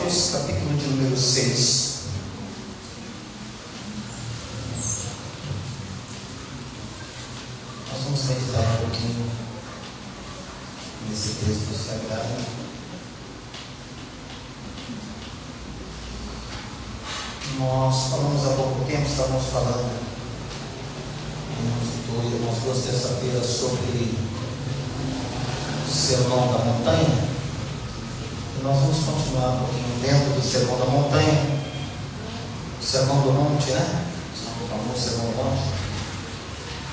Mateus, capítulo de número 6. Nós vamos meditar um pouquinho nesse texto sagrado. Nós falamos há pouco tempo, estávamos falando umas 2 terças-feiras sobre o Sermão da Montanha. E nós vamos continuar um pouquinho dentro do Sermão da Montanha, o Sermão do Monte, né? O famoso Sermão do Monte.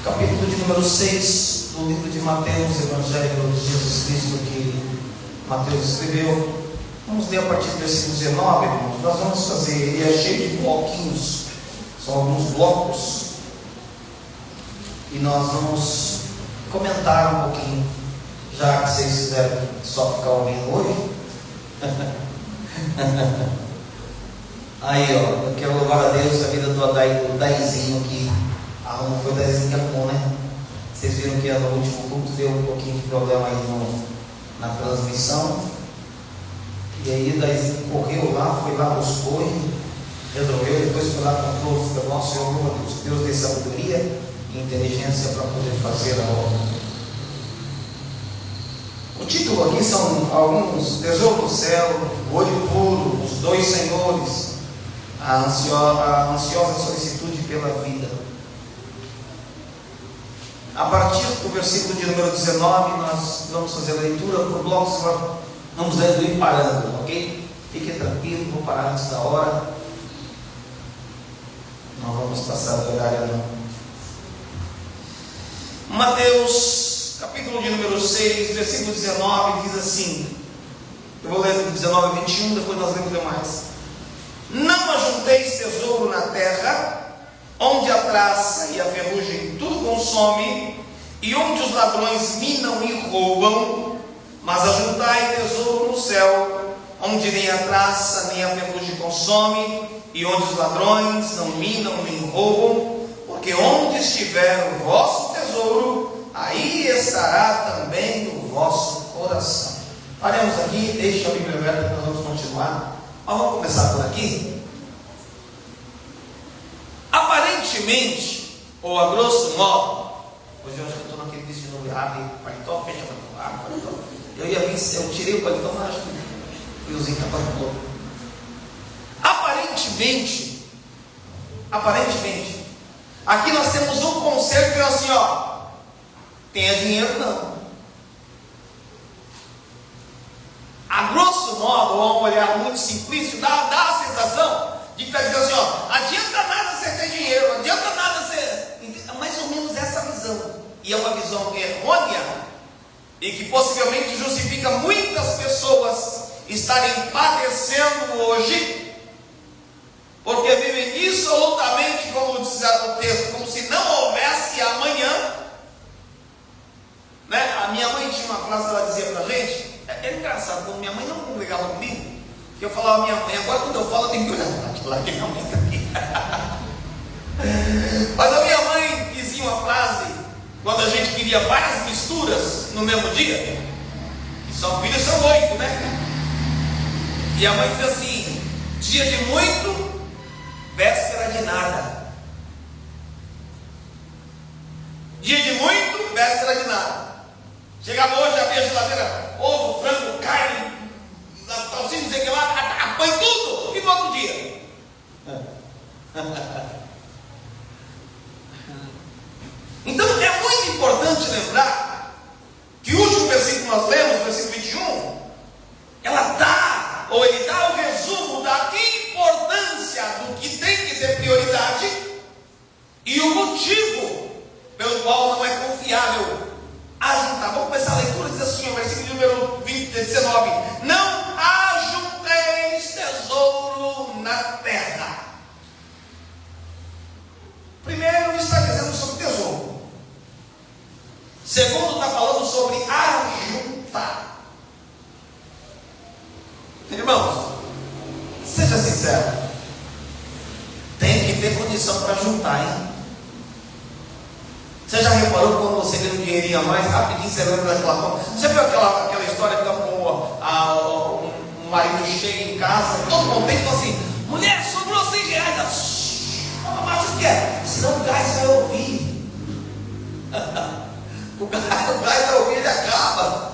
Capítulo de número 6 do livro de Mateus, Evangelho de Jesus Cristo, que Mateus escreveu. Vamos ler a partir do versículo 19, irmãos. Nós vamos fazer, ele é cheio de bloquinhos, são alguns blocos, e nós vamos comentar um pouquinho, já que vocês quiserem só ficar ouvindo hoje. Aí, ó, eu quero louvar a Deus a vida do Daizinho que arrumou, foi o Daizinho que arrumou, né? Vocês viram que no último culto deu um pouquinho de problema aí na transmissão. E aí o Daizinho correu lá, foi lá, buscou e resolveu, depois foi lá, comprou o nosso Senhor, Deus dê sabedoria e inteligência para poder fazer a obra. O título aqui são alguns: Tesouro do Céu, o Olho Puro, Os Dois Senhores, a ansiosa solicitude pela vida. A partir do versículo de número 19, nós vamos fazer a leitura por blocos, vamos lendo e parando, ok? Fique tranquilo, vou parar antes da hora. Não vamos passar do horário, não. Mateus, capítulo de número 6, versículo 19, diz assim. Eu vou ler do 19 a 21, depois nós lemos demais. Não ajunteis tesouro na terra, onde a traça e a ferrugem tudo consome, e onde os ladrões minam e roubam, mas ajuntai tesouro no céu, onde nem a traça nem a ferrugem consome, e onde os ladrões não minam nem roubam, porque onde estiver o vosso tesouro, aí estará também o vosso coração. Paremos aqui, deixa a Bíblia aberta, nós vamos continuar. Mas vamos começar por aqui. Aparentemente, ou a grosso modo, hoje eu acho que eu estou naquele vídeo de novo, abre paletó, fecha paletó, abre paletó. Eu tirei o paletó, mas acho que o fiozinho está paletó. Aparentemente, aqui nós temos um conceito que é assim, ó, tenha dinheiro não. A grosso modo, ou um olhar muito simplício, dá a sensação de que está dizendo assim, ó, adianta nada você ter dinheiro, adianta nada você... Mais ou menos essa visão. E é uma visão errônea, e que possivelmente justifica muitas pessoas estarem padecendo hoje, porque vivem dissolutamente, como diz o texto, como se não houvesse amanhã, né? A minha mãe tinha uma frase, ela dizia pra gente, é engraçado, quando minha mãe não congregava comigo, que eu falava minha mãe, agora quando eu falo eu tenho que olhar lá que minha mãe está aqui. Mas a minha mãe dizia uma frase, quando a gente queria várias misturas no mesmo dia, e só filhos são 8, né? E a mãe diz assim: dia de muito, véspera de nada. Dia de muito, véspera de nada. Chegava hoje, abria a geladeira, ovo, frango, carne, salsicha, não sei o que lá, apanha tudo, e no outro dia. Então é muito importante lembrar que o último versículo que nós lemos, versículo 21, ele dá o resumo da importância do que tem que ter prioridade e o motivo pelo qual não é confiável ajuntar. Vamos começar a leitura, diz assim, o versículo número 19: não ajunteis tesouro na terra. Primeiro está dizendo sobre tesouro. Segundo está falando sobre ajuntar. Irmãos, seja sincero, tem que ter condição para juntar, hein? Você já reparou que quando você ganha um dinheirinho a mais, rapidinho você lembra daquela conta? Você viu aquela história que um O marido chega em casa, todo contente, fala assim: mulher, sobrou 100 reais. Mas o que é? Senão o gás vai ouvir. O gás vai ouvir, ele acaba.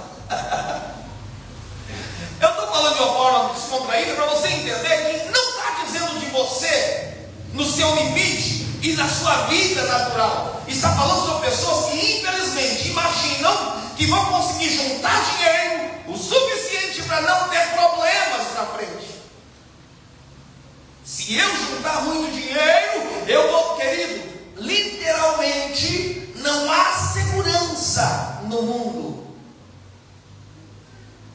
Eu estou falando de uma forma descontraída para você entender que não está dizendo de você no seu limite e na sua vida natural. Está falando sobre pessoas que infelizmente imaginam que vão conseguir juntar dinheiro o suficiente para não ter problemas na frente. Se eu juntar muito dinheiro, eu vou, querido, literalmente não há segurança no mundo.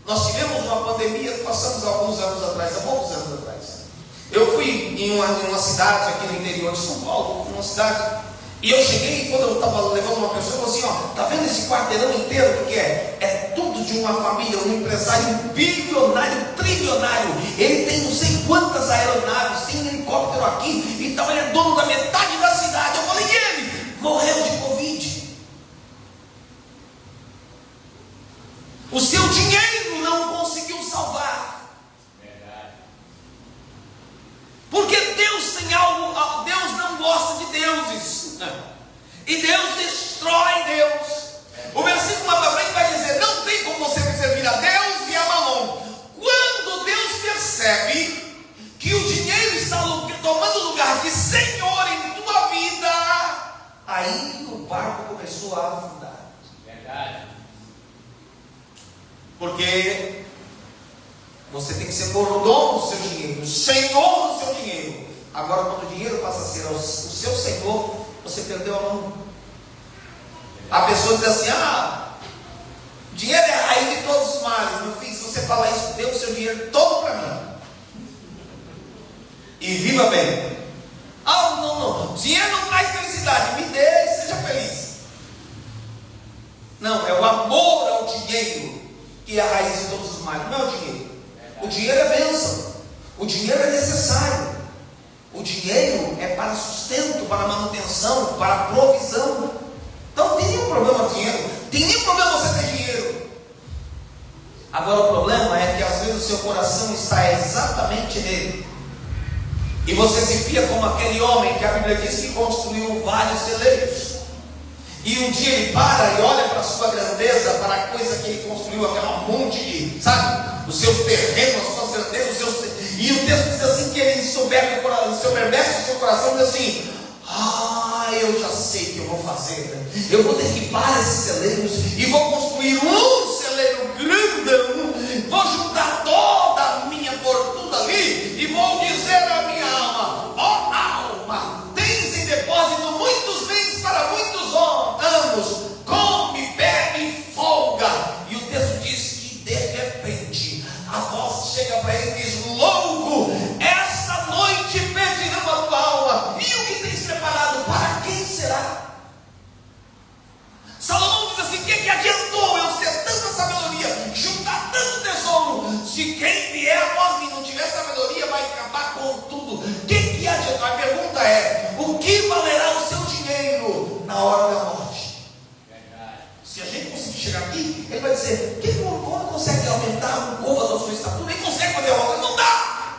Nós tivemos uma pandemia que passamos alguns anos atrás, há poucos anos atrás. Eu fui em uma cidade aqui no interior de São Paulo, uma cidade, e eu cheguei, quando eu estava levando uma pessoa, eu falei assim: ó, tá vendo esse quarteirão inteiro? Que é tudo de uma família, um empresário bilionário, trilionário. Ele tem não sei quantas aeronaves, tem um helicóptero aqui, então ele é dono da metade da cidade. Eu falei: e ele? Morreu de Covid. O seu dinheiro não conseguiu salvar. Verdade. Porque Deus tem algo, Deus não gosta de deuses. E Deus destrói Deus. O versículo lá para frente vai dizer: não tem como você servir a Deus e a Mamon. Quando Deus percebe que o dinheiro está tomando lugar de Senhor em tua vida, aí o barco começou a afundar. Verdade. Porque você tem que ser dono do seu dinheiro, Senhor do seu dinheiro. Agora, quando o dinheiro passa a ser o seu Senhor, você perdeu a mão. A pessoa diz assim: ah, dinheiro é a raiz de todos os males. Meu filho, se você falar isso, dê o seu dinheiro todo para mim e viva bem. Ah, não, dinheiro não traz felicidade. Me dê e seja feliz. Não, é o amor ao dinheiro que é a raiz de todos os males. Não é o dinheiro. O dinheiro é bênção. O dinheiro é necessário. O dinheiro é para sustento, para manutenção, para provisão. Então não tem nenhum problema com dinheiro. Tem nenhum problema você ter dinheiro. Agora o problema é que às vezes o seu coração está exatamente nele. E você se fia como aquele homem que a Bíblia diz que construiu vários celeiros. E um dia ele para e olha para a sua grandeza, para a coisa que ele construiu, aquela monte de, sabe, os seus terrenos, as suas grandezas, e o texto diz assim que ele soubesse o seu coração, diz assim: ah, eu já sei o que eu vou fazer. Eu vou derribar esses celeiros e vou construir um celeiro grandão. Vou juntar toda a minha fortuna ali e vou dizer à minha alma: ó alma, tens em depósito muitos bens para muitos anos, come, bebe e folga. E o texto diz que de repente a voz chega para ele e diz: louco, esta noite pedirão a tua alma, e o que tens preparado, para quem será? Salomão diz assim: que adiantou eu ter tanta sabedoria, juntar tanto tesouro, se quem vier após mim não tiver sabedoria, vai acabar com tudo? Que adiantou? A pergunta é: o que valerá o seu dinheiro na hora da morte? Verdade. Se a gente conseguir chegar aqui, ele vai dizer: como consegue aumentar um côvado da sua estatura? Ele consegue fazer a obra? Não dá.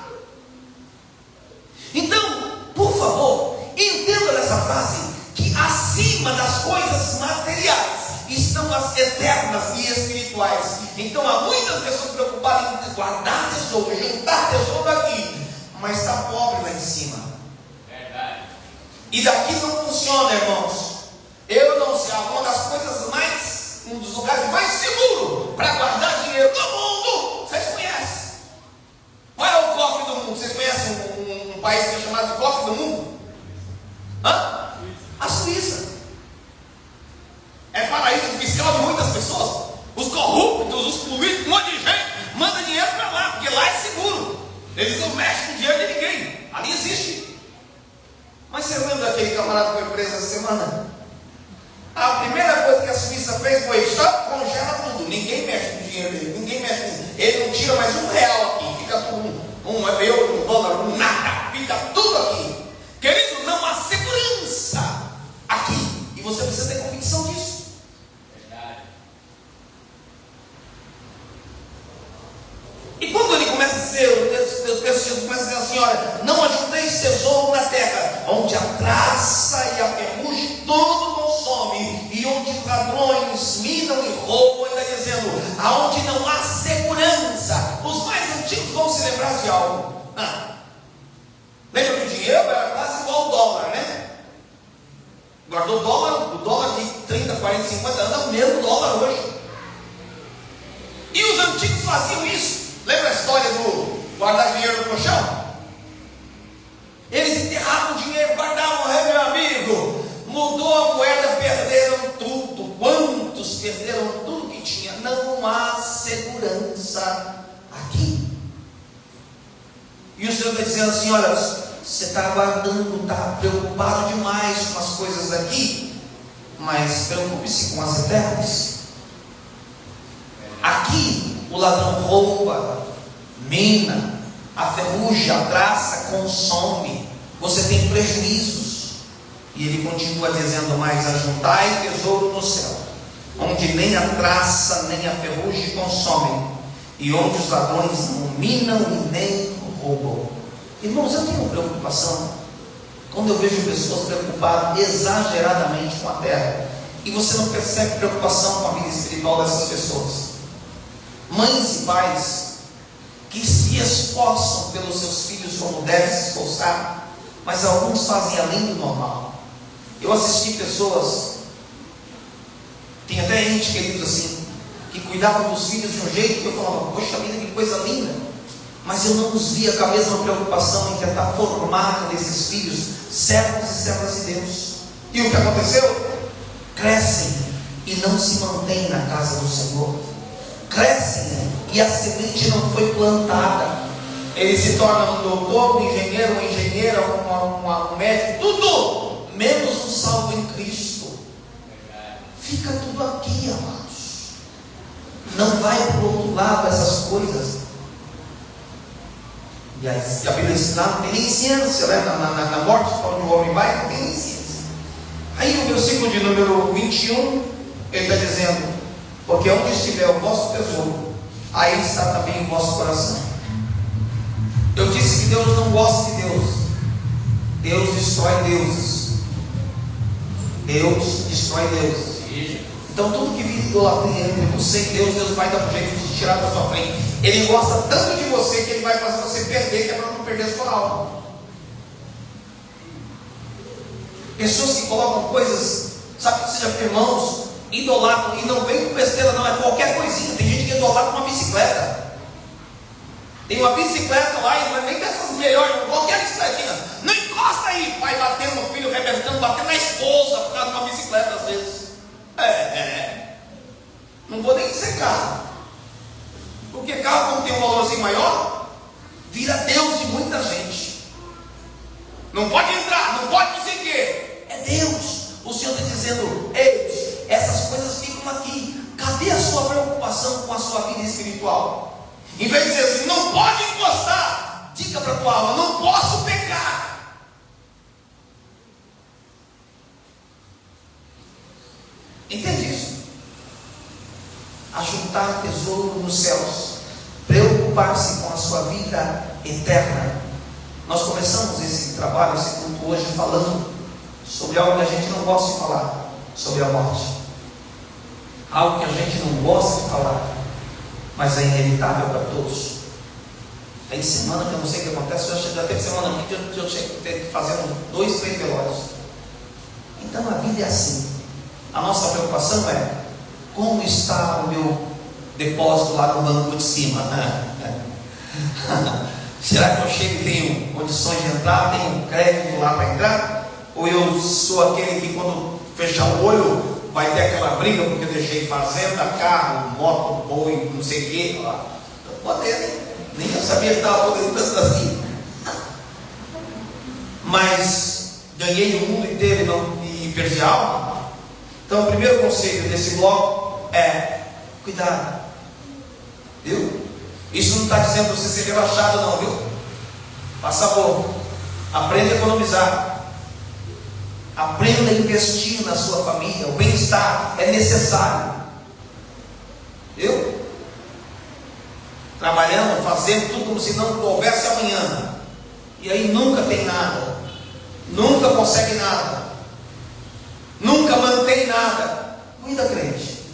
Então, por favor, entenda nessa frase que acima das coisas materiais estão as eternas e espirituais. Então há muitas pessoas preocupadas em guardar tesouro, juntar tesouro aqui, mas está pobre lá em cima. Verdade. E daqui não funciona, irmãos. Eu não sei, uma das coisas mais, um dos lugares mais seguros para guardar dinheiro do mundo, vocês conhecem. Qual é o cofre do mundo? Vocês conhecem um país que é chamado de cofre do mundo? Hã? A Suíça. É paraíso fiscal de muitas pessoas. Os corruptos, os políticos, um monte de gente manda dinheiro para lá, porque lá é seguro. Eles não mexem com dinheiro de ninguém. Ali existe. Mas você lembra daquele camarada que foi preso essa semana? A primeira coisa que a Suíça fez foi: só congela tudo. Ninguém mexe com o dinheiro dele. Ninguém mexe com ele. Ele não tira mais R$1 aqui. Fica tudo um euro, $1, nada. Fica tudo aqui. Querido, não há segurança aqui. E você precisa ter convicção disso. Verdade. E quando ele começa assim: olha, não ajunteis tesouro na terra, onde a traça e a ferrugem todo consome, e onde ladrões minam e roubam. Ele está dizendo, aonde não há segurança. Os mais antigos vão se lembrar de algo. Lembra que o dinheiro era quase igual ao dólar, né? Guardou o dólar de 30, 40, 50 anos, é o mesmo dólar hoje. E os antigos faziam isso. Lembra a história do guardar dinheiro no colchão? Eles enterravam o dinheiro, guardavam, meu amigo. Mudou a moeda, perderam tudo. Quantos perderam tudo que tinha? Não há segurança aqui. E o Senhor está dizendo assim: olha, você está guardando, está preocupado demais com as coisas daqui, mas preocupe-se com as eternas. Aqui o ladrão rouba, mina, a ferrugem, a traça consome, você tem prejuízos. E ele continua dizendo mais: ajuntai tesouro no céu, onde nem a traça nem a ferrugem consomem, e onde os ladrões não minam e nem roubam. Irmãos, eu tenho preocupação quando eu vejo pessoas preocupadas exageradamente com a terra, e você não percebe preocupação com a vida espiritual dessas pessoas. Mães e pais que se esforçam pelos seus filhos como devem se esforçar, mas alguns fazem além do normal. Eu assisti pessoas, tem até entes queridos assim, que cuidavam dos filhos de um jeito que eu falava: poxa vida, que coisa linda. Mas eu não os via com a mesma preocupação em tentar formar desses filhos servos e servas de Deus. E o que aconteceu? Crescem e não se mantêm na casa do Senhor. Crescem e a semente não foi plantada. Eles se tornam um doutor, um engenheiro, uma engenheira, um médico, tudo menos um salvo em Cristo. Fica tudo aqui, amados. Não vai para o outro lado essas coisas. E a Bíblia diz: não tem nem ciência, né? Na morte, para onde o homem vai, não tem nem ciência. Aí o versículo de número 21, ele está dizendo: porque onde estiver o vosso tesouro, aí está também o vosso coração. Eu disse que Deus não gosta de Deus. Deus destrói deuses. Deus destrói deuses. Então tudo que vira idolatria entre você e Deus, Deus vai dar um jeito de tirar da sua frente. Ele gosta tanto de você que ele vai fazer você perder, que é para não perder a sua alma. Pessoas que colocam coisas, sabe, que seja irmãos, idolatram, e não vem com besteira, não, é qualquer coisinha. Tem gente que idolatra uma bicicleta. Tem uma bicicleta lá, e não é nem dessas melhores, qualquer bicicletinha. Não encosta aí, pai batendo no filho, arrebentando, batendo na esposa por causa de uma bicicleta às vezes. Não vou nem dizer carro, porque carro, como tem um valorzinho maior, vira Deus de muita gente. Não pode entrar, não pode não sei o quê. É Deus. O Senhor está dizendo: ei, essas coisas ficam aqui. Cadê a sua preocupação com a sua vida espiritual? Em vez de dizer assim: não pode encostar, diga para a tua alma: não posso pecar. Entende isso? Ajuntar tesouro nos céus, preocupar-se com a sua vida eterna. Nós começamos esse trabalho, esse culto hoje, falando sobre algo que a gente não gosta de falar, sobre a morte. Algo que a gente não gosta de falar, mas é inevitável para todos. Tem semana que eu não sei o que acontece, já teve semana aqui que eu tenho que fazer 2, 3 velórios. Então a vida é assim. A nossa preocupação é: como está o meu depósito lá no banco de cima? Será que eu chego e tenho condições de entrar? Tenho crédito lá para entrar? Ou eu sou aquele que, quando fechar o olho, vai ter aquela briga porque eu deixei fazenda, carro, moto, boi, não sei o quê? Estou podendo, nem eu sabia que estava podendo tanto assim. Mas ganhei o mundo inteiro e perdi a alma. Então, o primeiro conselho desse bloco é: cuidado, viu? Isso não está dizendo você ser relaxado, não, viu? Faça bom, aprenda a economizar, aprenda a investir na sua família. O bem-estar é necessário, viu? Trabalhando, fazendo tudo como se não houvesse amanhã. e aí nunca tem nada, nunca consegue nada, nunca mantém nada. Cuida, crente,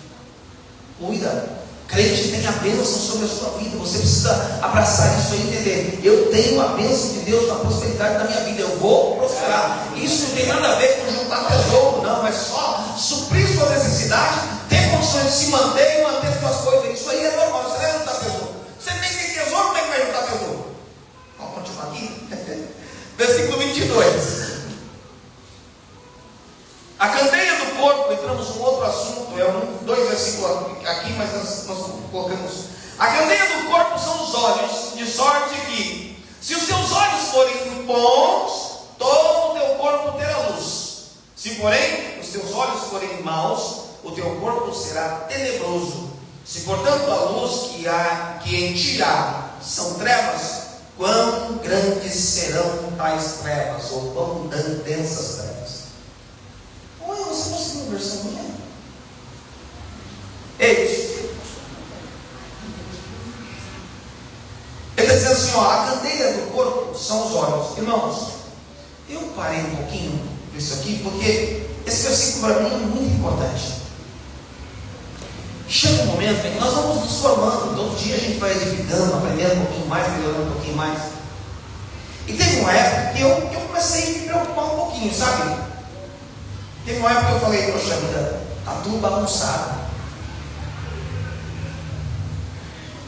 cuida. Crente tem a bênção sobre a sua vida. Você precisa abraçar isso e entender: eu tenho a bênção de Deus na prosperidade da minha vida, eu vou prosperar. Isso não tem nada a ver com juntar tesouro, não, é só suprir sua necessidade, ter condições de se manter e manter suas coisas. Isso aí é normal, você não é juntar tesouro. Você nem tem tesouro, como é que vai juntar tesouro? Vamos continuar aqui? Versículo 22. A candeia do corpo, entramos num outro assunto, dois versículos aqui, mas nós colocamos. A candeia do corpo são os olhos, de sorte que, se os teus olhos forem bons, todo o teu corpo terá luz. Se, porém, os teus olhos forem maus, o teu corpo será tenebroso. Se, portanto, a luz que em ti há são trevas, quão grandes serão tais trevas, ou quão densas trevas. Olha, você conseguiu uma versão minha? Ele está dizendo assim, ó, a candeia do corpo são os olhos. Irmãos, eu parei um pouquinho disso aqui, porque esse versículo para mim é muito importante. Chega um momento em que nós vamos nos formando, todo dia a gente vai edificando, aprendendo um pouquinho mais, melhorando um pouquinho mais. E teve uma época que eu comecei a me preocupar um pouquinho, sabe? Teve uma época que eu falei: poxa vida, está tudo bagunçado.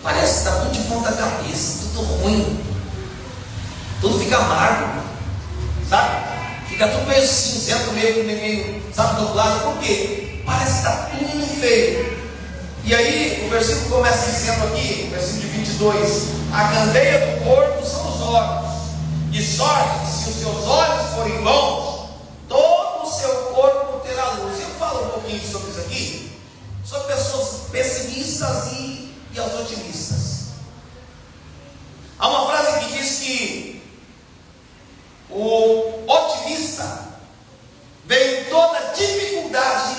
Parece que está tudo de ponta cabeça, tudo ruim. Tudo fica amargo, sabe? Fica tudo meio cinzento, meio, sabe, nublado. Por quê? Parece que está tudo indo feio. E aí, o versículo começa dizendo aqui, o versículo de 22, a candeia do corpo são os olhos. De sorte que, se os seus olhos forem bons, todo o seu corpo terá luz. Eu falo um pouquinho sobre isso aqui, sobre pessoas pessimistas e as otimistas. Há uma frase que diz que o otimista vê em toda dificuldade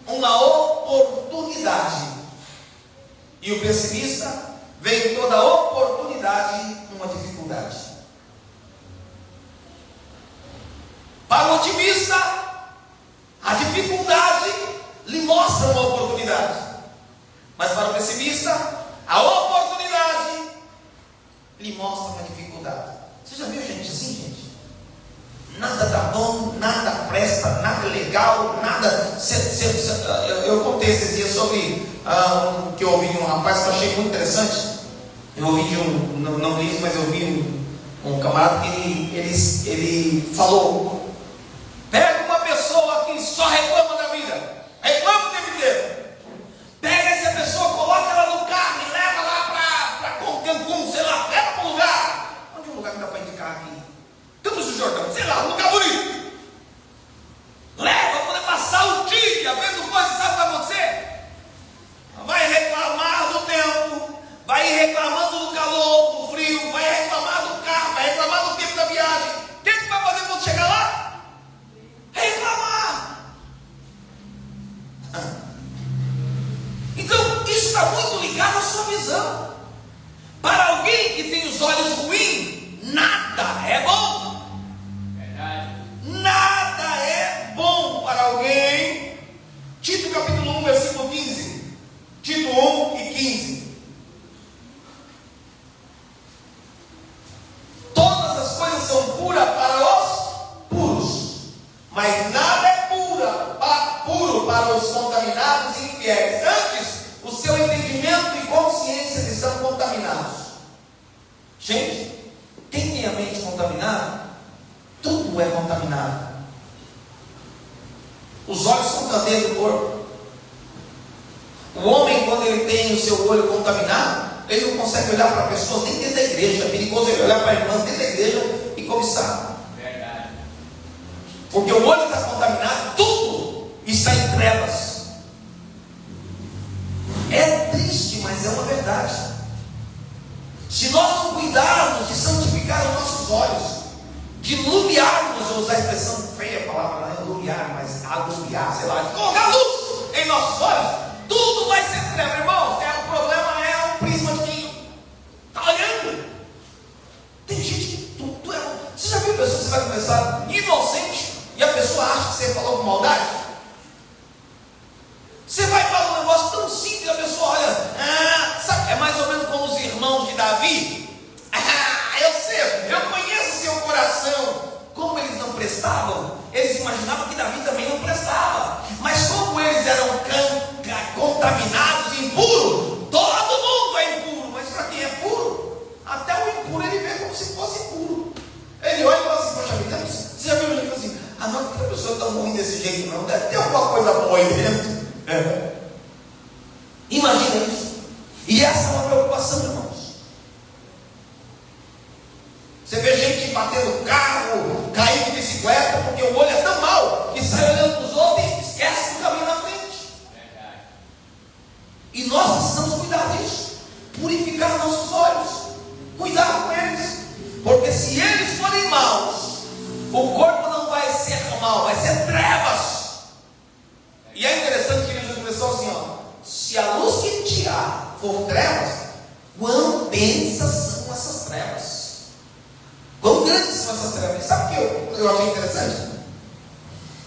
uma oportunidade, e o pessimista vê em toda oportunidade uma dificuldade. Para o otimista, a dificuldade lhe mostra uma oportunidade, mas para o pessimista, a oportunidade lhe mostra uma dificuldade. Você já viu gente assim, gente? Nada dá bom, nada presta, nada legal, nada. Eu contei esses dias sobre que eu ouvi de um rapaz que eu achei muito interessante. Eu ouvi de não li isso, mas eu vi um camarada que ele falou: pega uma pessoa que só reclama da vida, reclama o tempo inteiro. Pega essa pessoa, coloca ela no carro e leva lá para Cancún, sei lá, leva para um lugar. Onde é um lugar que dá para indicar aqui? Campos do Jordão, sei lá, um lugar bonito. Leva para poder passar o dia vendo coisas, sabe o que vai acontecer? Vai reclamar do tempo, vai reclamando do calor, do frio, vai reclamar do carro, vai reclamar do tempo da viagem. O que vai fazer quando chegar lá? Reclamar. Então, isso está muito ligado à sua visão. Para alguém que tem os olhos ruins, nada é bom. Verdade. Nada é bom para alguém. Tito capítulo 1, versículo 15. Tito 1 e 15. Todas as coisas são puras para os puros, mas nada é puro para os contaminados e infiéis. Antes, o seu entendimento e consciência estão contaminados. Gente, quem tem a mente contaminada, tudo é contaminado. Os olhos são candeia do corpo. O homem, quando ele tem o seu olho contaminado, ele não consegue olhar para pessoas nem dentro da igreja. É perigoso ele olhar para irmãs dentro da igreja e cobiçar. Verdade. Porque o olho está contaminado, tudo está em trevas. É triste, mas é uma verdade. Se nós não cuidarmos de santificar os nossos olhos, de iluminarmos, eu usar a expressão feia, a palavra não é iluminar, mas alumiar, sei lá, de colocar luz em nossos olhos, tudo vai ser treva, irmão. O problema é o prisma de quem está olhando. Tem gente que tudo é vai começar inocente e a pessoa acha que você falou com maldade. Você vai falar um negócio tão simples, a pessoa olha, sabe, é mais ou menos como os irmãos de Davi. Eu sei, eu conheço seu coração. Como eles não prestavam, eles imaginavam que Davi também não prestava. Mas como eles eram contaminados, impuros, todo mundo é impuro. Mas para quem é puro, até o impuro ele vê como se fosse puro. Ele olha e fala assim, poxa vida, você já viu ele fala assim, não, que a pessoa é tão ruim desse jeito não, deve ter alguma coisa boa aí dentro. Imagina isso. E essa é uma preocupação, irmãos. Você vê gente batendo carro, caindo de bicicleta, porque o olho é tão mau que sai olhando para os outros e esquece do caminho na frente. E nós precisamos cuidar disso, purificar nossos olhos, cuidar com eles, porque se eles forem maus, o corpo não vai ser mau, vai ser trevas. E é interessante que Jesus começou assim, se a luz que te há for trevas, quão densas são essas trevas? Quão grandes são essas trevas? Sabe o que eu achei interessante?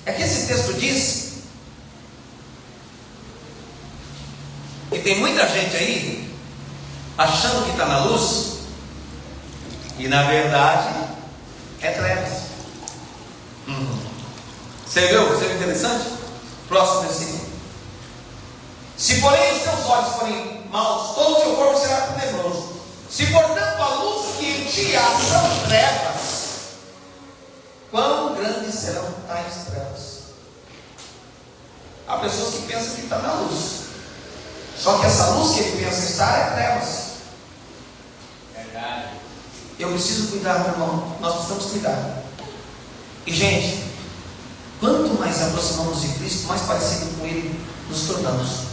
É que esse texto diz que tem muita gente aí achando que está na luz e na verdade é trevas. Você viu? Você viu interessante? Próximo versículo. Se porém os teus olhos forem maus, todo o teu corpo será tenebroso. Se portanto a luz que em ti há são trevas, quão grandes serão tais trevas? Há pessoas que pensam que está na luz, só que essa luz que ele pensa estar é trevas. Verdade. Eu preciso cuidar, meu irmão, nós precisamos cuidar. E gente, quanto mais aproximamos de Cristo, mais parecido com Ele nos tornamos.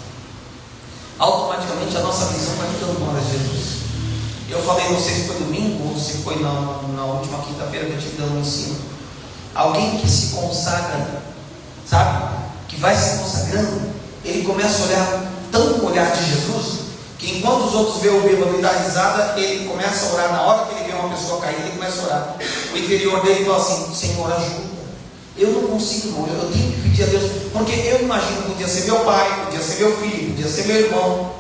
Automaticamente a nossa visão vai ficando com a de Jesus. Eu falei, não sei se foi domingo ou se foi na última quinta-feira que eu estive dando um ensino. Alguém que se consagra, sabe? Que vai se consagrando, ele começa a olhar tão com o olhar de Jesus, que enquanto os outros veem o bêbado e dá risada, ele começa a orar. Na hora que ele vê uma pessoa cair, ele começa a orar. O interior dele fala assim, Senhor, ajuda. Eu não consigo, irmão, eu tenho que pedir a Deus, porque eu imagino que podia ser meu pai, podia ser meu filho, podia ser meu irmão,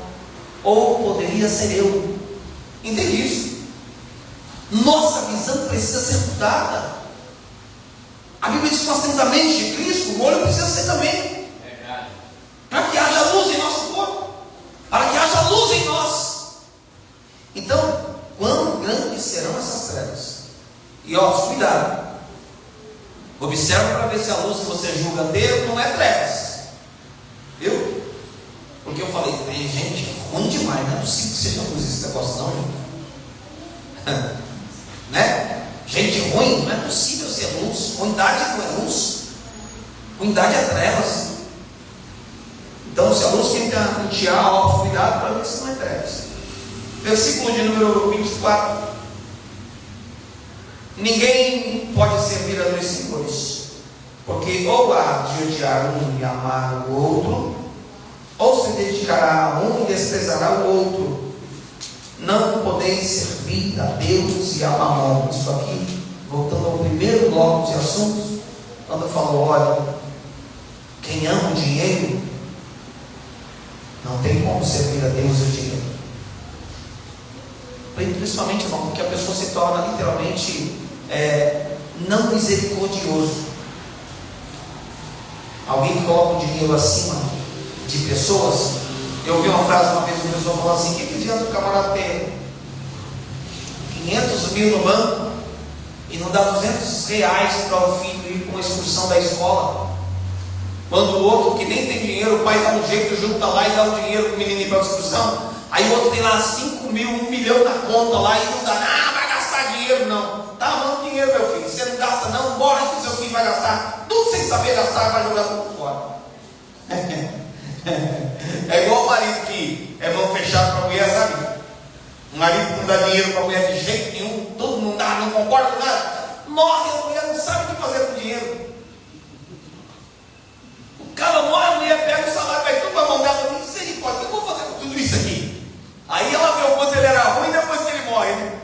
ou poderia ser eu. Entende isso? Nossa visão precisa ser mudada. A Bíblia diz que nós temos a mente de Cristo, o olho precisa ser também. Para que haja luz em nosso corpo, para que haja luz em nós. Então, quão grandes serão essas trevas? E ó, cuidado. Observa para ver se a luz que você julga ter não é trevas. Viu? Porque eu falei, tem gente ruim demais, não é possível que seja luz esse negócio não, gente. Né? Gente ruim, não é possível ser luz. Ruindade não é luz. Ruindade é trevas. Então, se a luz que te há, ó, cuidado para ver se não é trevas. Versículo de número 24. Ninguém pode servir a dois senhores, porque ou há de odiar um e amar o outro, ou se dedicará a um e desprezará o outro. Não podeis servir a Deus e a Mamon. Isso aqui, voltando ao primeiro bloco de assuntos, quando falou, olha, quem ama o dinheiro, não tem como servir a Deus e o dinheiro. Principalmente, irmão, porque a pessoa se torna literalmente não misericordioso. Alguém que coloca o dinheiro acima de pessoas. Eu ouvi uma frase uma vez, uma pessoa falando assim, o que adianta o camarada ter 500 mil no banco e não dá 200 reais para o filho ir com uma excursão da escola, quando o outro que nem tem dinheiro, o pai dá um jeito, junta lá e dá o dinheiro para o menino ir para a excursão. Aí o outro tem lá 5 mil, 1 milhão na conta lá e não dá nada, vai gastar dinheiro não. Tá amando dinheiro, meu filho, você não gasta não, bora que o seu filho vai gastar, tudo sem saber gastar, vai jogar tudo fora. É igual o marido que é mão fechada para a mulher, sabe? O marido que não dá dinheiro para a mulher de jeito nenhum, tudo não dá, não concorda com nada, morre, a mulher não sabe o que fazer com o dinheiro. O cara morre, a mulher pega o salário, vai tudo para a mão dela, não sei o que eu vou fazer com tudo isso aqui. Aí ela vê o quanto ele era ruim depois que ele morre, né?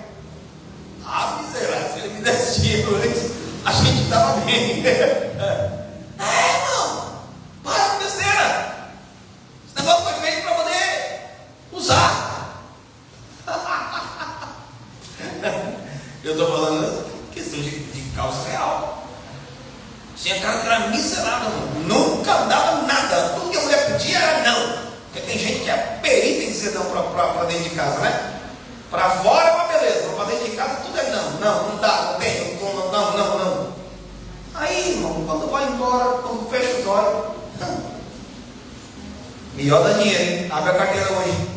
Ah, miserável, se ele me desse dinheiro antes, A gente estava bem. Irmão, para com besteira. Esse negócio foi feito para poder usar. Eu estou falando questão de causa real. Tinha cara que era miserável, nunca dava nada. Tudo que a mulher pedia era não. Porque tem gente que é perita em dizer não para dentro de casa, né? Para fora é uma beleza, para dentro de casa tudo é não. Não dá, não tem, não. Aí, irmão, quando vai embora, quando fecha os olhos, melhor dar dinheiro, hein? Abre a carteira hoje.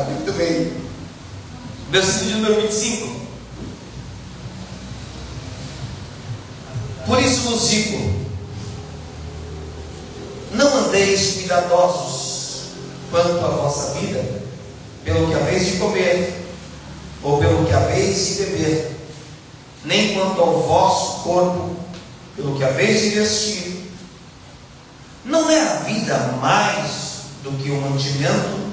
Muito bem. Versículo número 25. Por isso vos digo: não andeis cuidadosos quanto à vossa vida, pelo que haveis de comer, ou pelo que haveis de beber, nem quanto ao vosso corpo, pelo que haveis de vestir. Não é a vida mais do que o mantimento,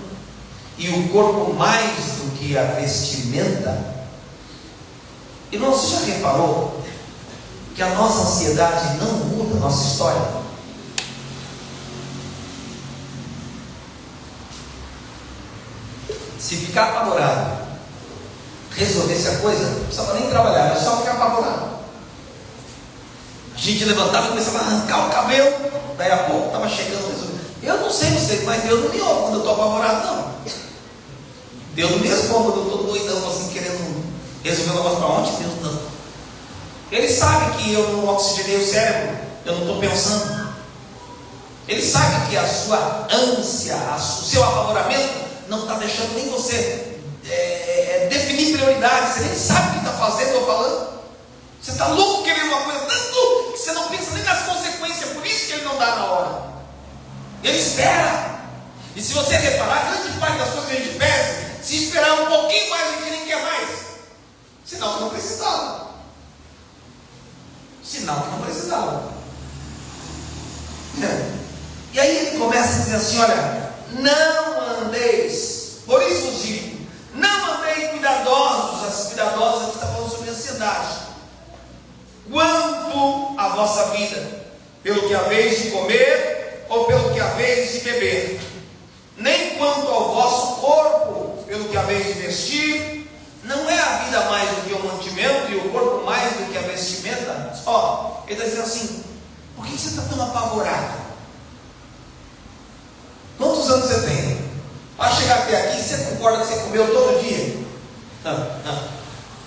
e o corpo mais do que a vestimenta? E não, você já reparou que a nossa ansiedade não muda a nossa história? Se ficar apavorado, resolvesse a coisa, não precisava nem trabalhar, era só ficar apavorado. A gente levantava e começava a arrancar o cabelo, daí a pouco estava chegando resolver. Eu não sei você, mas Deus não me ouve quando eu estou apavorado, não. Deus não me responde quando eu estou doidão, assim, querendo resolver o negócio para onde? Deus não. Ele sabe que eu não oxigenei o cérebro, eu não estou pensando. Ele sabe que a sua ânsia, o seu apavoramento não está deixando nem você definir prioridades. Você nem sabe o que está fazendo ou falando. Você está louco querendo uma coisa tanto que você não pensa nem nas consequências. Por isso que ele não dá na hora. Ele espera. E se você reparar, grande parte das coisas que a gente pede, se esperar um pouquinho mais, a gente nem quer mais. Sinal que não precisava. Sinal que não precisava. E aí ele começa a dizer assim: olha, não andeis, por isso vos digo, não andeis cuidadosos. As cuidadosas aqui está falando sobre ansiedade. Quanto à vossa vida, pelo que haveis de comer, ou pelo que haveis de beber, nem quanto ao vosso corpo, pelo que haveis de vestir. Não é a vida mais do que o mantimento, e o corpo mais do que a vestimenta? Ó, ele está dizendo assim: por que você está tão apavorado? Quantos anos você tem? Para chegar até aqui, você concorda que você comeu todo dia?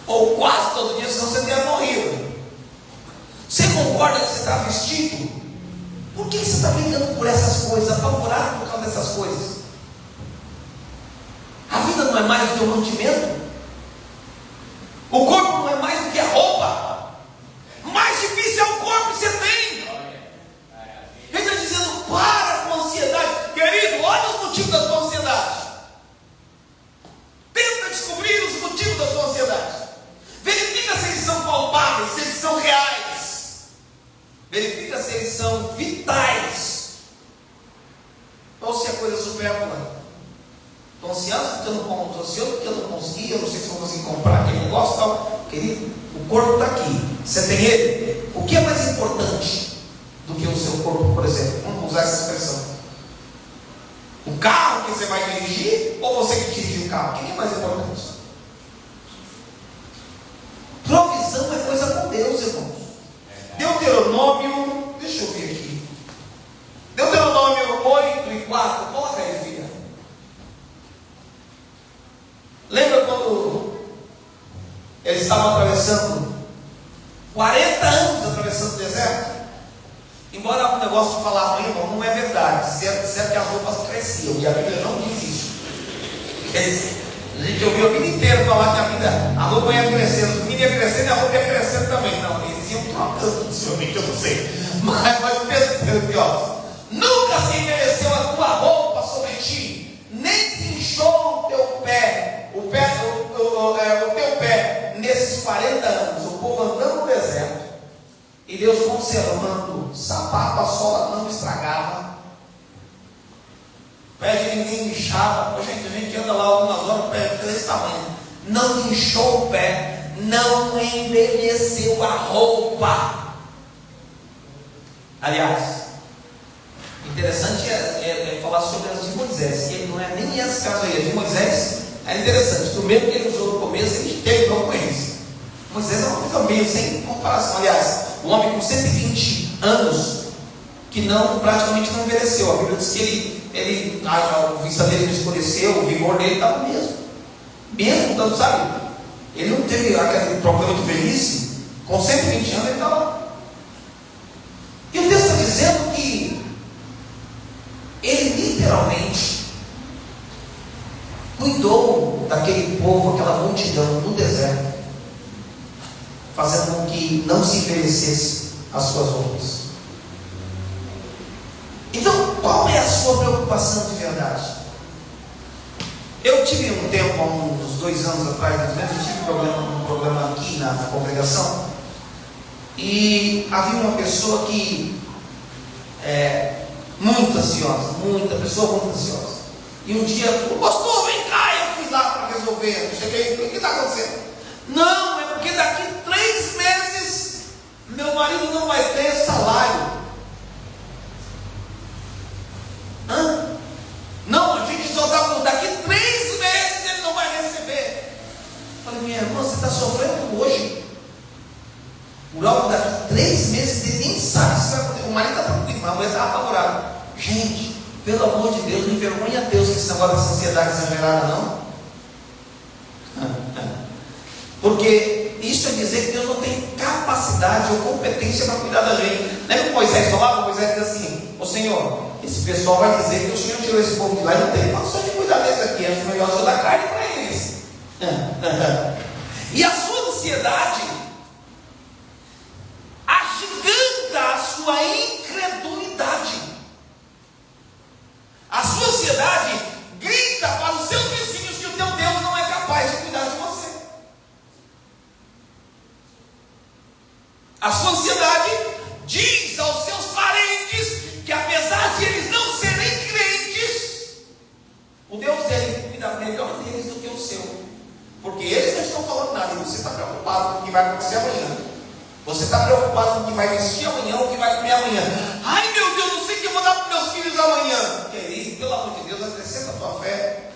Ou quase todo dia, senão você teria morrido. Você concorda que você está vestido? Por que você está brigando por essas coisas, apavorado por causa dessas coisas? A vida não é mais do que o mantimento? O corpo não é mais do que a roupa? Mais difícil é o corpo que você tem. Ele está dizendo: para com a ansiedade. Querido, olha os motivos da tua ansiedade. Tenta descobrir os motivos da tua ansiedade. Verifica se eles são palpáveis, se eles são reais. Verifica se eles são vitais, ou se é coisa supérflua. Estou ansioso porque eu não consegui, eu não sei se vou conseguir comprar aquele negócio e tal. Querido, o corpo está aqui, você tem ele. O que é mais importante do que o seu corpo, por exemplo? Vamos usar essa expressão. O carro que você vai dirigir, ou você que dirige o carro? O que é mais importante? Provisão é coisa com Deus, irmãos. Deuteronômio, deixa eu ver aqui. Deuteronômio 8:4, coloca aí, filha. Lembra quando eles estavam atravessando 40 anos atravessando o deserto? Embora o negócio de falar ruim, irmão, não é verdade. Certo que as roupas cresciam, e a Bíblia não diz isso. A gente ouviu a vida inteira falar que a roupa ia crescendo, os meninos iam crescendo e a roupa ia crescendo também. Não, eles iam trocando, possivelmente, eu não sei. Mas o texto diz aqui, ó: nunca se envelheceu a tua roupa sobre ti, nem se inchou o teu pé, o teu pé nesses 40 anos. O povo andando no deserto, e Deus conservando sapato, a sola não estragava, o pé de ninguém inchava. A gente anda lá algumas horas, o pé fica desse tamanho. não inchou o pé, não envelheceu a roupa. Aliás, interessante é falar sobre as de Moisés, que não é nem esse caso aí, a de Moisés é interessante, do mesmo que ele usou no começo, ele quebrou com isso. Moisés é uma coisa meio sem comparação. Aliás, um homem com 120 anos, que praticamente não envelheceu. A Bíblia diz que a vista dele não escureceu, o vigor dele estava mesmo, tanto sabe, ele não teve aquele problema de velhice, com 120 anos ele estava lá. E o texto está dizendo que ele literalmente cuidou daquele povo, aquela multidão no deserto, fazendo com que não se envelhecesse as suas roupas. Então, qual é a sua preocupação de verdade? Eu tive um tempo, há uns 2 anos atrás, mais ou menos, eu tive um problema aqui na congregação, e havia uma pessoa que muito ansiosa, pessoa muito ansiosa. E um dia, pastor, vem cá, eu fui lá para resolver. Cheguei, o que está acontecendo? Não, é porque daqui 3 meses meu marido não vai ter salário. Não, a gente só está por daqui 3 meses ele não vai receber. Falei, minha irmã, você está sofrendo hoje. Por algo daqui 3 meses ele nem sabe se vai acontecer. O marido está tranquilo, mas a mulher está apavorada. Gente, pelo amor de Deus, não envergonha a Deus esse negócio dessa ansiedade exagerada, não. Porque isso é dizer que Deus não tem capacidade ou competência para cuidar da gente. Lembra que Moisés falava? Moisés diz assim: ô Senhor, esse pessoal vai dizer que o Senhor tirou esse povo de lá e não tem condição de cuidar deles aqui, é melhor só dar carne para eles. E a sua ansiedade agiganta a sua incredulidade. A sua ansiedade grita para os seus vizinhos que o teu Deus não é capaz de cuidar de você. A sua ansiedade diz aos seus parentes que, apesar de eles não serem crentes, o Deus dele cuida melhor deles do que o seu. Porque eles não estão falando nada, e você está preocupado com o que vai acontecer amanhã. Você está preocupado com o que vai vestir amanhã, ou o que vai comer amanhã. Ai meu Deus, não sei o que eu vou dar para meus filhos amanhã. Querido, pelo amor de Deus, acrescenta a tua fé.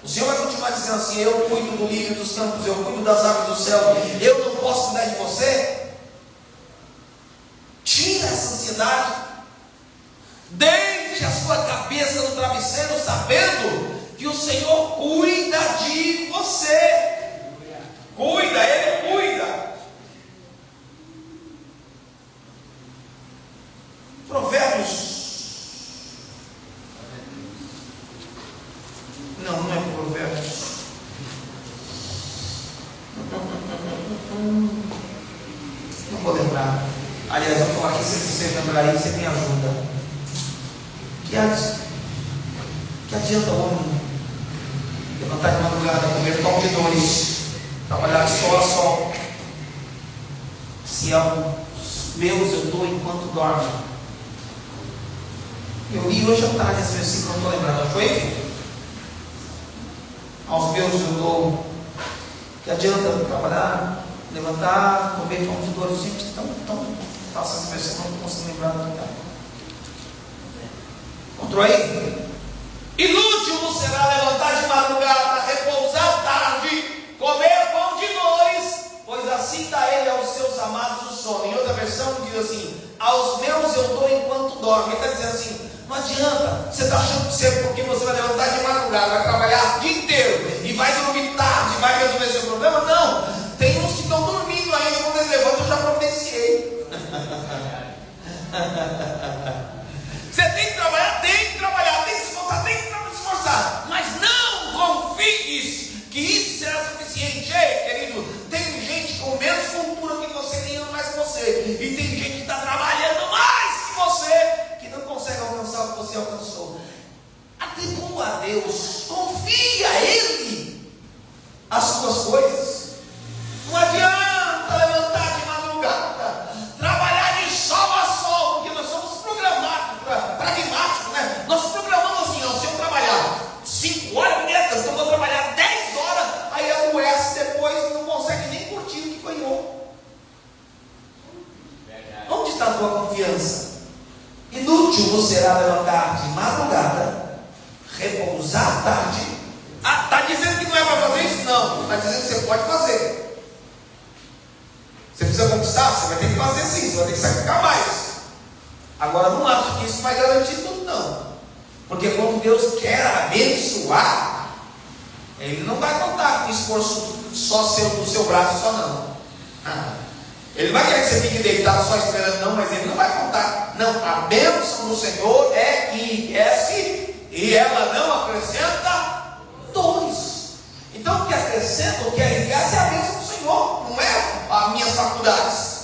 O Senhor vai continuar dizendo assim: eu cuido do lírio dos campos, eu cuido das aves do céu, eu não posso cuidar de você? Tira essa ansiedade. Deite a sua cabeça no travesseiro, sabendo que o Senhor cuida de você. Cuida, Ele cuida. Provérbios. Não é Provérbios. Não vou lembrar. Aliás, eu vou falar aqui, se você lembrar aí, você me ajuda. Que adianta o homem levantar de madrugada, comer pão de dores, trabalhar de sol a sol, se aos meus eu dou enquanto dorme? Eu li hoje à tarde esse versículo, não estou lembrando. Foi, filho? Aos meus eu dou. Que adianta trabalhar, levantar, comer pão de dores? Gente, então faça esse versículo, não consigo lembrar do que está. Encontrou aí? Inútil vos será levantar de madrugada, repousar tarde, comer pão de dores, pois assim dá ele aos seus amados o sono. Em outra versão diz assim: aos meus eu dou enquanto dorme. Ele está dizendo assim: não adianta, você está achando que você, porque você vai levantar de madrugada, vai trabalhar o dia inteiro e vai dormir tarde, vai resolver seu problema? Não, tem uns que estão dormindo ainda, quando eles levantam eu já providenciei. Você tem que trabalhar, tem que se esforçar, tem que se esforçar, mas não confies que isso será suficiente. Ei, querido, tem gente com menos cultura que você, ganhando mais que você, e tem gente que está trabalhando mais que você, que não consegue alcançar o que você alcançou. Atribua a Deus, confie será levantar de madrugada, repousar tarde. Ah, está dizendo que não é para fazer isso? Não, está dizendo que você pode fazer. Você precisa conquistar, você vai ter que fazer sim, você vai ter que sacrificar mais. Agora, não acho que isso vai garantir tudo, não. Porque quando Deus quer abençoar, Ele não vai contar com esforço só do seu braço, só não. Ele vai querer que você fique deitado só esperando, não, mas Ele não vai contar. Não, a bênção do Senhor é IS e ela não acrescenta dores. Então o que acrescenta, o que é IS é a bênção do Senhor, não é as minhas faculdades.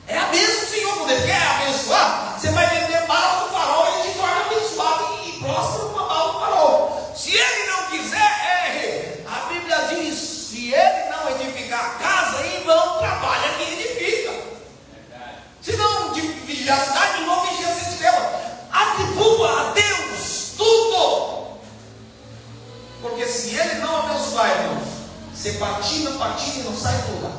É a bênção do Senhor. Quando Ele quer abençoar, você vai vender bala no farol e Ele te torna abençoado e próspero com a bala no farol. Se Ele não quiser, a Bíblia diz: se Ele não edificar a casa, em vão trabalha quem edifica. Se não vigiar a cidade, não vigia a sentinela. Atribua a Deus tudo. Porque se Ele não abençoar, irmãos, você patina e não sai do lugar.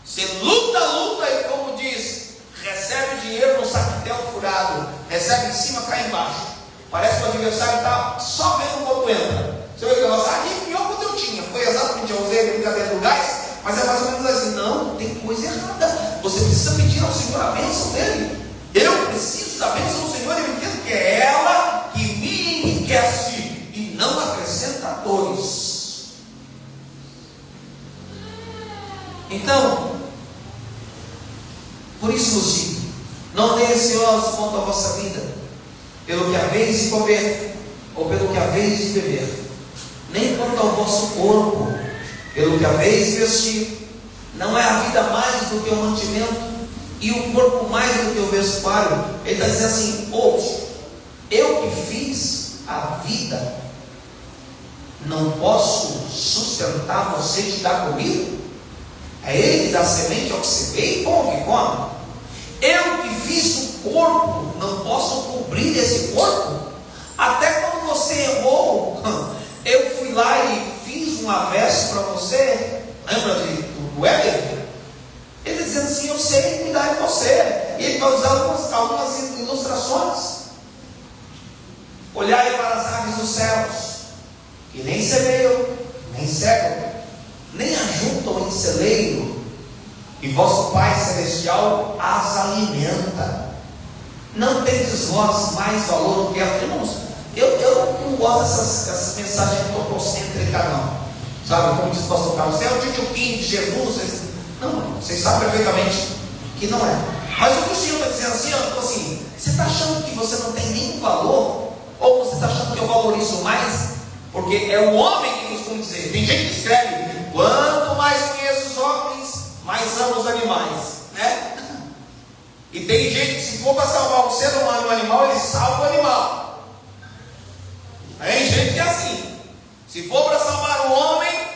Você luta, e como diz, recebe dinheiro no saquetel furado, recebe em cima, cai embaixo. Parece que o adversário está só vendo quando entra. Você vê que eu falo, aqui pior quando eu tinha. Foi exatamente, eu usei a brincadeira do gás, mas é mais ou menos assim. Não, tem coisa errada. Você precisa pedir ao Senhor a bênção dele. Eu preciso da bênção do Senhor, eu entendo que é ela que me enriquece e não acrescenta dores. Então, por isso vos digo, não andei ansiosos quanto à vossa vida, pelo que haveis de comer, ou pelo que haveis de beber, nem quanto ao vosso corpo, pelo que haveis de vestir. Não é a vida mais do que o mantimento, e o corpo mais do que o vestuário. Ele está dizendo assim: ouve, eu que fiz a vida, não posso sustentar você e te dar comida? É Ele que dá semente ao que se vê e bom que come. Eu que fiz o corpo, não posso cobrir esse corpo? Até quando você errou, eu fui lá e fiz uma veste para você. Lembra do Éder? Ele dizendo assim: eu sei cuidar de você. E ele vai usar algumas ilustrações. Olhai para as aves dos céus, que nem semeiam, nem cegam, nem ajuntam em celeiro, e vosso Pai Celestial as alimenta. Não tendes vós mais valor do que elas? Irmãos, eu não gosto dessas mensagens antropocêntricas, não. Sabe, como diz o pastor Carlos, você é o tchutchuquinho de Jesus. Não, vocês sabem perfeitamente que não é. Mas o que o Senhor está dizendo assim, você está achando que você não tem nenhum valor? Ou você está achando que eu valorizo mais? Porque é o homem que costuma dizer. Tem gente que escreve: quanto mais conheço os homens, mais amo os animais, né? E tem gente que, se for para salvar um ser humano e um animal, ele salva o animal. Tem gente que é assim: se for para salvar um homem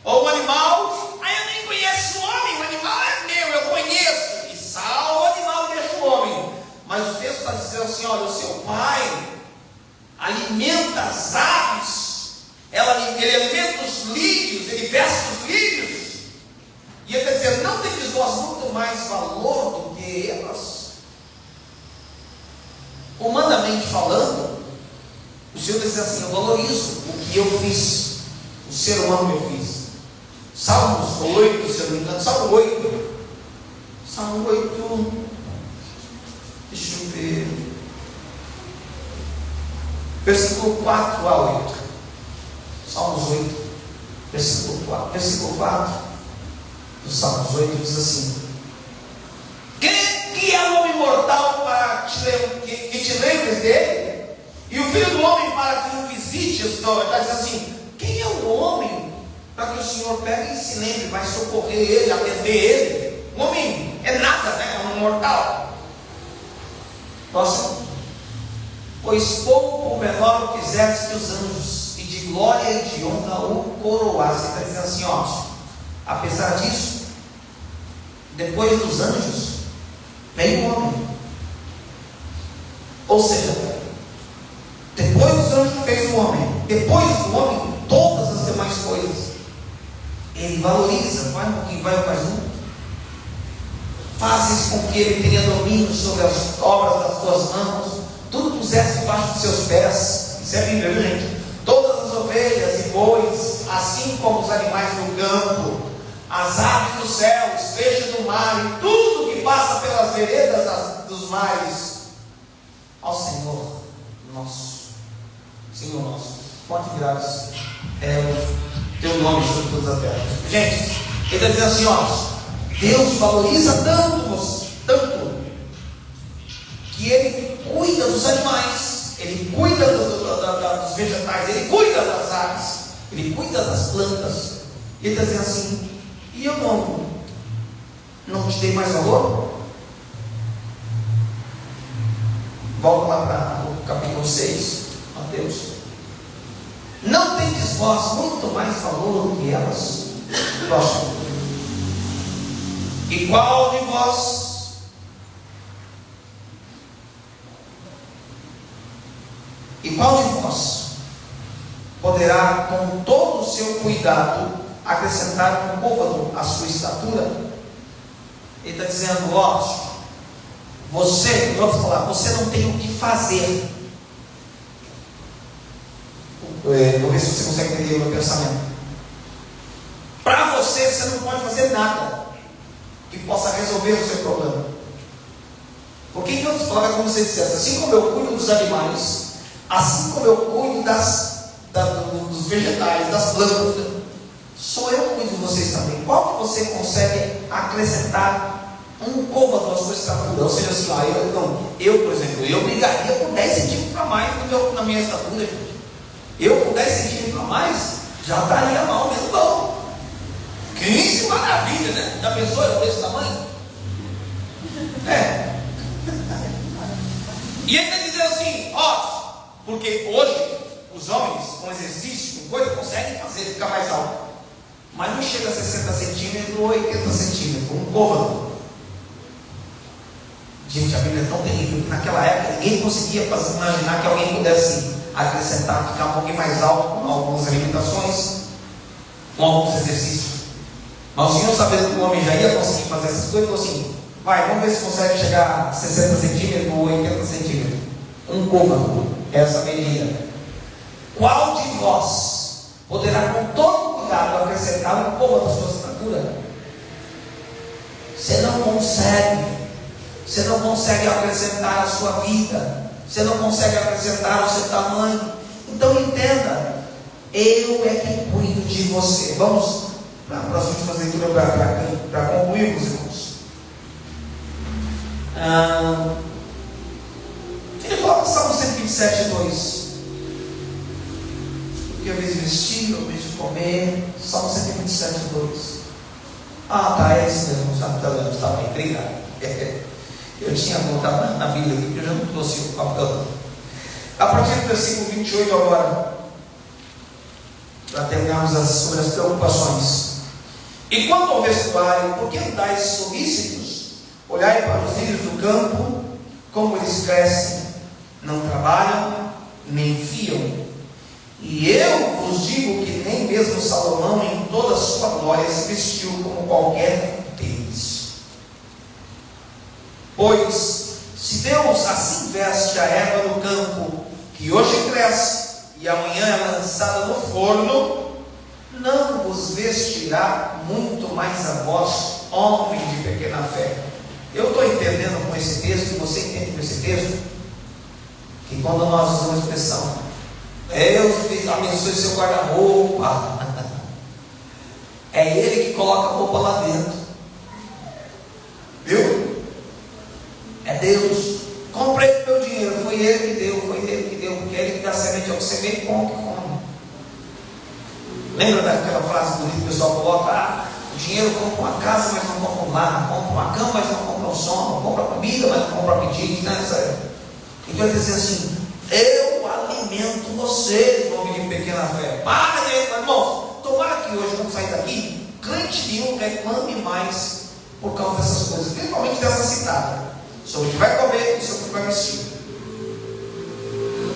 ou um animal, aí eu nem conheço o homem, o animal é meu, eu conheço, e salva o animal e deixa o homem. Mas o texto está dizendo assim: olha, o seu pai alimenta as aves, ele alimenta os lírios, ele veste os lírios. E ele está dizendo: não tendes vós muito mais valor do que elas? Humanamente falando, o Senhor diz assim: eu valorizo o que eu fiz, o ser humano que eu fiz. Salmos 8, se eu não me engano, Salmo 8, deixa eu ver, versículo 4 a 8, Salmos 8, versículo 4 do Salmos 8 diz assim: que é o homem mortal para que te lembres dele? E o filho do homem para que o visites? Está dizendo assim: quem é o homem para que o Senhor pegue e se lembre, vai socorrer ele, atender ele? O homem é nada, né? É um mortal. Próximo. Pois pouco ou menor o fizeste que os anjos, e de glória e de honra o coroaste. Está dizendo assim, ó, apesar disso, depois dos anjos vem o homem. Ou seja, depois dos anjos fez o homem, depois do homem todas as demais coisas. Ele valoriza, vai um pouquinho, vai mais um. fazes com que ele tenha domínio sobre as obras das tuas mãos, tudo puseste debaixo dos seus pés. Isso é Bíblia, viu, gente? Todas as ovelhas e bois, assim como os animais do campo, as aves dos céus, peixes do mar e tudo que passa pelas veredas dos mares, ao Senhor nosso, Senhor nosso, pode virados é o teu nome sobre todas as terras. Gente, ele está dizendo assim, ó, Deus valoriza tanto, que Ele cuida dos animais, Ele cuida dos vegetais, Ele cuida das aves, Ele cuida das plantas. Ele está dizendo assim, e eu não te dei mais valor? Volta lá para o capítulo 6, Mateus. Não tendes vós muito mais valor do que elas? Próximo. E qual de vós poderá, com todo o seu cuidado, acrescentar um côvado à sua estatura? Ele está dizendo, ó, você, vamos falar, você não tem o que fazer. Vou ver se você consegue entender o meu pensamento. Para você não pode fazer nada que possa resolver o seu problema. Porque em outras palavras, como você dissesse, assim como eu cuido dos animais, assim como eu cuido dos vegetais, das plantas, sou eu que cuido de vocês também. Qual que você consegue acrescentar um côvado à sua estatura? Ou seja, assim, eu, por exemplo, eu brigaria por 10 centímetros a mais na minha estatura. Eu com 10 centímetros a mais, já estaria mal mesmo bom. 15, maravilha, né? Já pensou eu desse tamanho? É. E ele está dizendo assim, ó, porque hoje os homens com exercício, com coisa, conseguem fazer ficar mais alto, mas não chega a 60 centímetros ou 80 centímetros, um côvado. Gente, a Bíblia é tão terrível que naquela época ninguém conseguia imaginar que alguém pudesse acrescentar, ficar um pouquinho mais alto com algumas limitações, com alguns exercícios. Mas o Senhor, sabendo que o homem já ia conseguir fazer essas coisas, falou assim, vai, vamos ver se consegue chegar a 60 centímetros ou 80 centímetros. Um côvado, essa medida. Qual de vós poderá com todo cuidado acrescentar um côvado à sua estatura? Você não consegue acrescentar a sua vida, você não consegue acrescentar o seu tamanho. Então entenda, eu é quem cuido de você. Vamos para as últimas leituras para concluir, meus irmãos. Ele coloca Salmo 127, 2. Porque eu vejo vestir, eu vejo comer. Salmo 127, 2. Ah, tá, é esse mesmo. Já estava aí, obrigado. Eu tinha voltado na Bíblia aqui, porque eu já não trouxe o papel. A partir do versículo 28 agora, para terminarmos sobre as preocupações. E quanto ao vestuário, por que andais solícitos? Olhai para os lírios do campo, como eles crescem, não trabalham, nem fiam. E eu vos digo que nem mesmo Salomão, em toda a sua glória, se vestiu como qualquer deles. Pois, se Deus assim veste a erva do campo, que hoje cresce e amanhã é lançada no forno, não vos vestirá muito mais a vós, homem de pequena fé. Eu estou entendendo com esse texto, e você entende com esse texto, que quando nós usamos a expressão, Deus abençoe seu guarda-roupa, é Ele que coloca a roupa lá dentro, viu? É Deus. Comprei o meu dinheiro, foi Ele que deu, porque é Ele que dá semente ao que semeia e come. Lembra daquela frase bonita que o pessoal coloca? O dinheiro compra uma casa, mas não compra um lar, compra uma cama, mas não compra um sono, compra comida, mas não compra apetite, né? Então ele diz assim, eu alimento vocês, homem de pequena fé. Para, irmãos, tomara que hoje, quando sair daqui, crente nenhum reclame mais por causa dessas coisas, principalmente dessa citada, sobre o que vai comer e sobre o que vai vestir.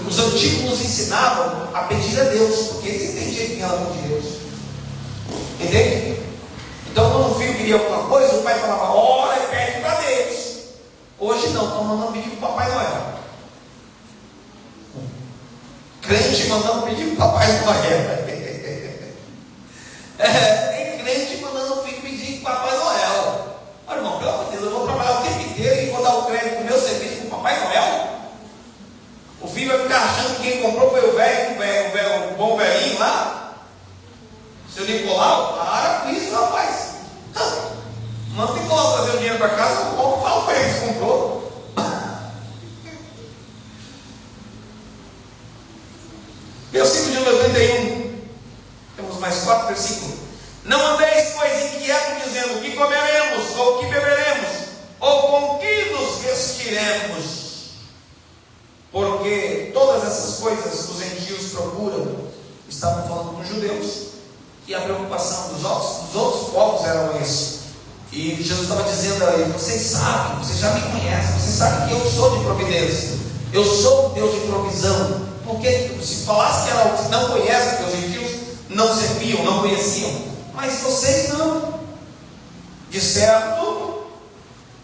Os antigos nos ensinavam a pedir a Deus, porque eles entendiam que era de Deus. Entende? Então, quando o filho queria alguma coisa, o pai falava, ora e pede para Hoje não, estão mandando pedir para o Papai Noel. Crente mandando pedir para o Papai Noel. Tem crente mandando o filho pedir para o Papai Noel. Olha, irmão, pelo amor de Deus, eu vou trabalhar o tempo inteiro e vou dar o crédito do meu serviço para o Papai Noel? O filho vai ficar achando que quem comprou foi o bom velhinho lá? Seu Nicolau? Para com isso, rapaz. Manda o Nicolau trazer o dinheiro para casa, eu compro, falo para ele que comprou. Versículo de número 31. Temos mais 4 versículos. Não andeis, pois, inquietos, dizendo: que comeremos, ou que beberemos, ou com que nos vestiremos. Porque todas essas coisas os gentios procuram. Estavam falando com os judeus, e a preocupação dos outros povos era esse. E Jesus estava dizendo a ele: vocês sabem, vocês já me conhecem, vocês sabem que eu sou de providência, eu sou Deus de provisão. Porque se falasse que era o que não conhecem, que os gentios não serviam, não conheciam, mas vocês não. De certo,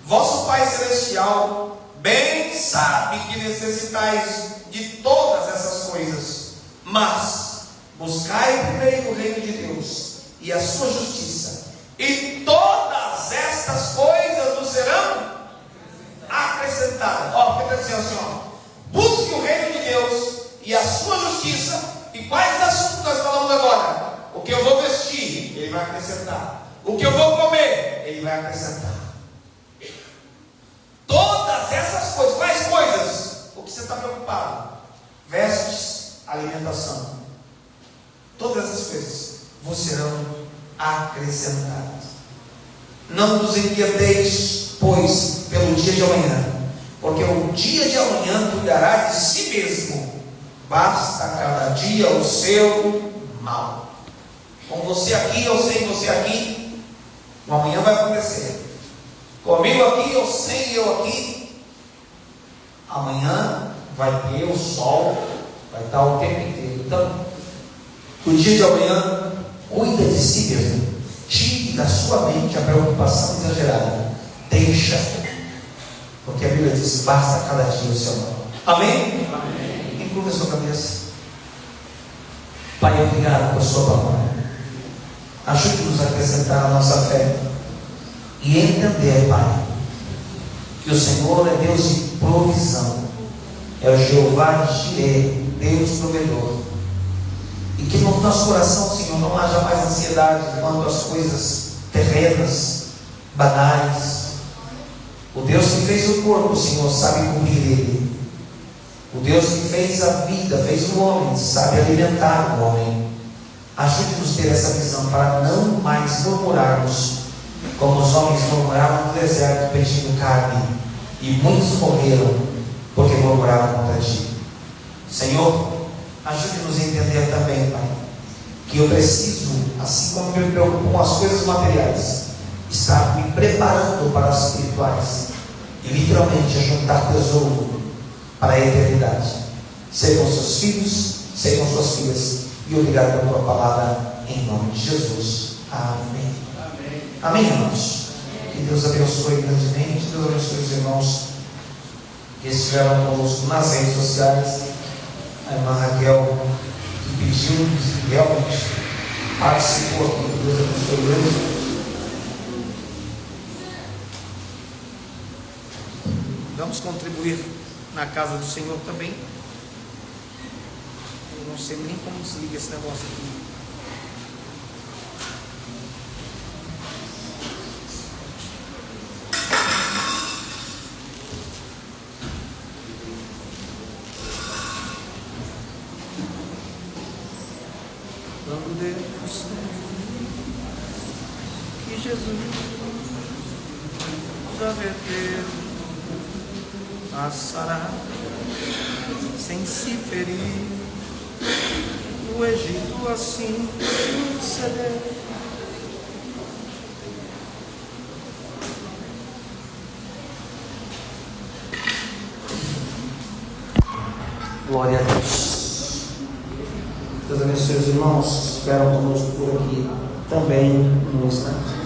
vosso Pai Celestial bem sabe que necessitais de todas essas coisas, mas buscai primeiro o reino de Deus e a sua justiça, e todas estas coisas vos serão acrescentadas. Porque está dizendo assim, busque o reino de Deus e a sua justiça. E quais assuntos nós falamos agora? O que eu vou vestir, Ele vai acrescentar. O que eu vou comer, Ele vai acrescentar. Todas essas coisas. Quais coisas? O que você está preocupado? Vestes, alimentação. Todas essas coisas vos serão acrescentadas. Não vos inquieteis, pois, pelo dia de amanhã, porque o dia de amanhã cuidará de si mesmo. Basta cada dia o seu mal. Com você aqui, eu sem você aqui, o amanhã vai acontecer. Comigo aqui, eu sem eu aqui, amanhã vai ter o sol, vai estar o tempo inteiro. Então, o dia de amanhã, cuida de si mesmo. Tire da sua mente a preocupação exagerada. Deixa, porque a Bíblia diz: basta cada dia o seu mal. Amém? Amém. Inclua a sua cabeça. Pai, obrigado por sua palavra. Ajude-nos a acrescentar a nossa fé e entender, Pai, que o Senhor é Deus de provisão, é o Jeová Jireh, Deus provedor, e que no nosso coração, Senhor, não haja mais ansiedade quanto às coisas terrenas, banais. O Deus que fez o corpo, Senhor, sabe cobrir ele. O Deus que fez a vida, fez o homem, sabe alimentar o homem. Ajude-nos a ter essa visão para não mais murmurarmos como os homens murmuravam no deserto pedindo carne, e muitos morreram porque murmuravam contra ti. Senhor, ajude-nos a entender também, Pai, que eu preciso, assim como me preocupo com as coisas materiais, estar me preparando para as espirituais e literalmente a juntar tesouro para a eternidade. Ser com seus filhos, ser com suas filhas, e obrigado pela tua palavra, em nome de Jesus. Amém. Amém, irmãos? Que Deus abençoe grandemente. Deus abençoe os irmãos que estiveram conosco nas redes sociais. A irmã Raquel, que pediu, que realmente participou aqui. Deus abençoe grandemente. Vamos contribuir na casa do Senhor também. Eu não sei nem como desliga esse negócio aqui. Quando Deus que Jesus já verteu a sarar sem se ferir no Egito, assim suceder. Glória a Deus. Deus abençoe os irmãos que estiveram conosco por aqui também no instante.